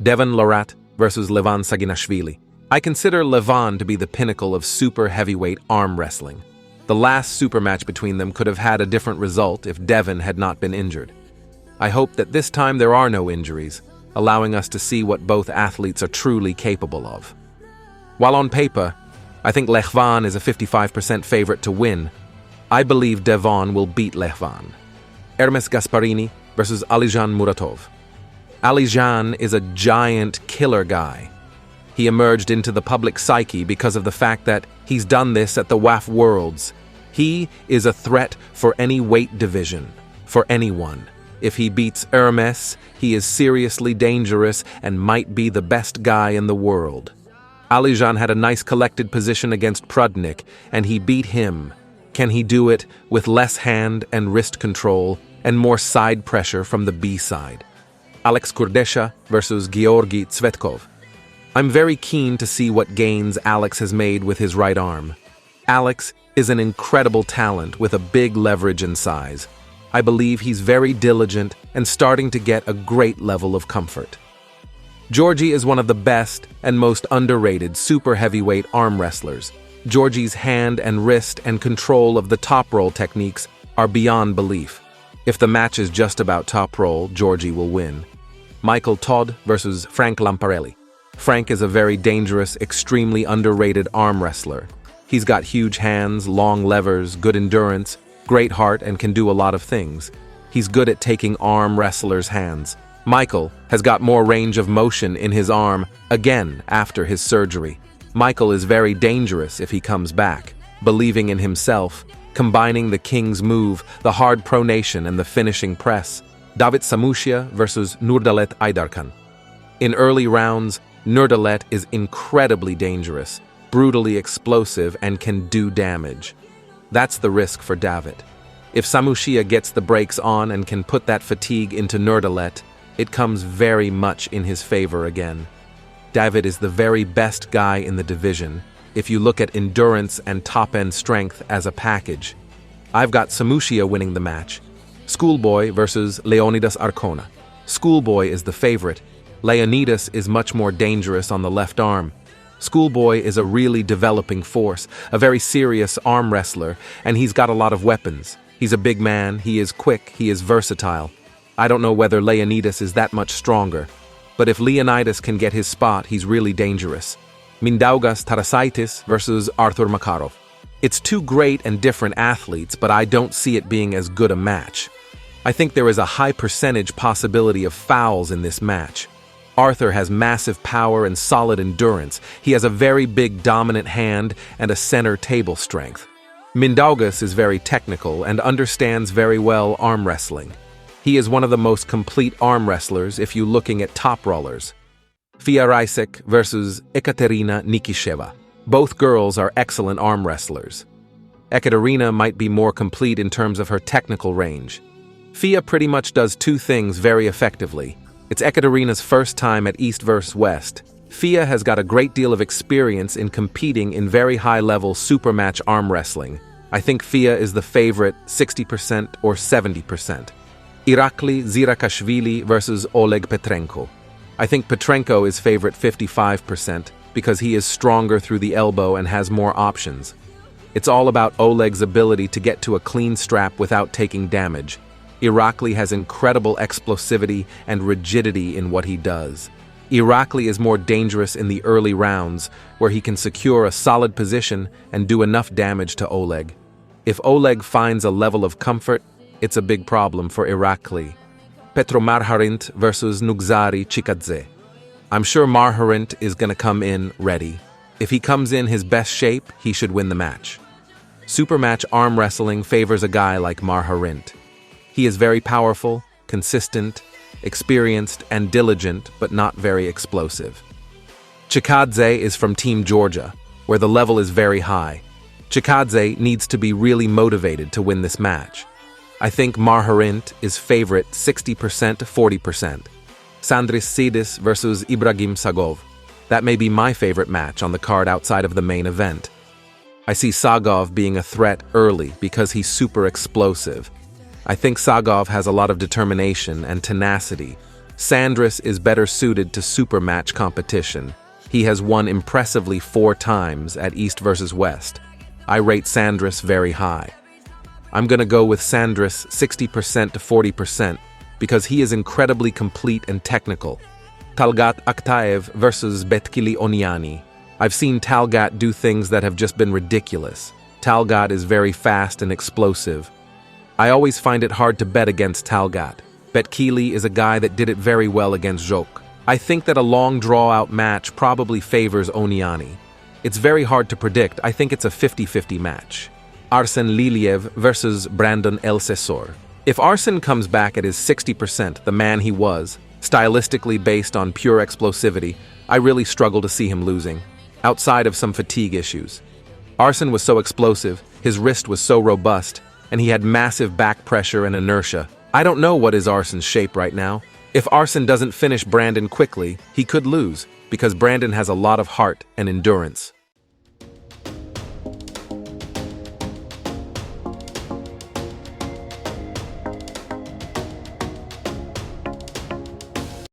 Devon Larratt versus Levan Saginashvili. I consider Levan to be the pinnacle of super heavyweight arm wrestling. The last super match between them could have had a different result if Devon had not been injured. I hope that this time there are no injuries, allowing us to see what both athletes are truly capable of. While on paper, I think Levan is a 55% favorite to win, I believe Devon will beat Levan. Ermes Gasparini versus Alizhan Muratov. Alizhan is a giant killer guy. He emerged into the public psyche because of the fact that he's done this at the WAF Worlds. He is a threat for any weight division, for anyone. If he beats Ermes, he is seriously dangerous and might be the best guy in the world. Alizhan had a nice collected position against Prudnik, and he beat him. Can he do it with less hand and wrist control and more side pressure from the B side? Cesha versus Georgi Tsvetkov. I'm very keen to see what gains Alex has made with his right arm. Alex is an incredible talent with a big leverage and size. I believe he's very diligent and starting to get a great level of comfort. Georgi is one of the best and most underrated super heavyweight arm wrestlers. Georgi's hand and wrist and control of the top roll techniques are beyond belief. If the match is just about top roll, Georgi will win. Todd versus Frank Lamparelli. Frank is a very dangerous, extremely underrated arm wrestler. He's got huge hands, long levers, good endurance, great heart, and can do a lot of things. He's good at taking arm wrestlers' hands. Michael has got more range of motion in his arm, again after his surgery. Michael is very dangerous if he comes back, believing in himself, combining the king's move, the hard pronation, and the finishing press. Samushia versus Nurdalet Idarkan. In early rounds, Nurdalet is incredibly dangerous, brutally explosive, and can do damage. That's the risk for David. If Samushia gets the brakes on and can put that fatigue into Nurdalet, it comes very much in his favor again. David is the very best guy in the division, if you look at endurance and top-end strength as a package. I've got Samushia winning the match. Schoolboy versus Leonidas Arcona. Schoolboy is the favorite. Leonidas is much more dangerous on the left arm. Schoolboy is a really developing force, a very serious arm wrestler, and he's got a lot of weapons. He's a big man, he is quick, he is versatile. I don't know whether Leonidas is that much stronger, but if Leonidas can get his spot, he's really dangerous. Mindaugas Tarasius versus Arthur Makarov. It's two great and different athletes, but I don't see it being as good a match. I think there is a high percentage possibility of fouls in this match. Arthur has massive power and solid endurance. He has a very big dominant hand and a center table strength. Mindaugas is very technical and understands very well arm wrestling. He is one of the most complete arm wrestlers if you're looking at top rollers. Fia Rysek versus Ekaterina Nikisheva. Both girls are excellent arm wrestlers. Ekaterina might be more complete in terms of her technical range. Fia pretty much does two things very effectively. It's Ekaterina's first time at East vs. West. Fia has got a great deal of experience in competing in very high-level supermatch arm wrestling. I think Fia is the favorite 60% or 70%. Irakli Zirakashvili versus Oleg Petrenko. I think Petrenko is favorite 55% because he is stronger through the elbow and has more options. It's all about Oleg's ability to get to a clean strap without taking damage. Irakli has incredible explosivity and rigidity in what he does. Irakli is more dangerous in the early rounds, where he can secure a solid position and do enough damage to Oleg. If Oleg finds a level of comfort, it's a big problem for Irakli. Marharint versus Nugzari Chikadze. I'm sure Marharint is going to come in ready. If he comes in his best shape, he should win the match. Supermatch arm wrestling favors a guy like Marharint. He is very powerful, consistent, experienced, and diligent, but not very explosive. Chikadze is from Team Georgia, where the level is very high. Chikadze needs to be really motivated to win this match. I think Marharint is favorite 60% to 40%. Sandris Cidis versus Ibrahim Sagov. That may be my favorite match on the card outside of the main event. I see Sagov being a threat early because he's super explosive. I think Sagov has a lot of determination and tenacity. Sandris is better suited to supermatch competition. He has won impressively 4 times at East versus West. I rate Sandris very high. I'm gonna go with Sandris 60% to 40% because he is incredibly complete and technical. Talgat Aktaev versus Betkili Onani. I've seen Talgat do things that have just been ridiculous. Talgat is very fast and explosive. I always find it hard to bet against Talgat. Betkili is a guy that did it very well against Jok. I think that a long draw-out match probably favors Onani. It's very hard to predict. I think it's a 50-50 match. Arsen Liliev versus Brandon El Cesur. If Arsen comes back at his 60%, the man he was, stylistically based on pure explosivity, I really struggle to see him losing, outside of some fatigue issues. Arsen was so explosive, his wrist was so robust, and he had massive back pressure and inertia. I don't know what is Arsen's shape right now. If Arsen doesn't finish Brandon quickly, he could lose, because Brandon has a lot of heart and endurance.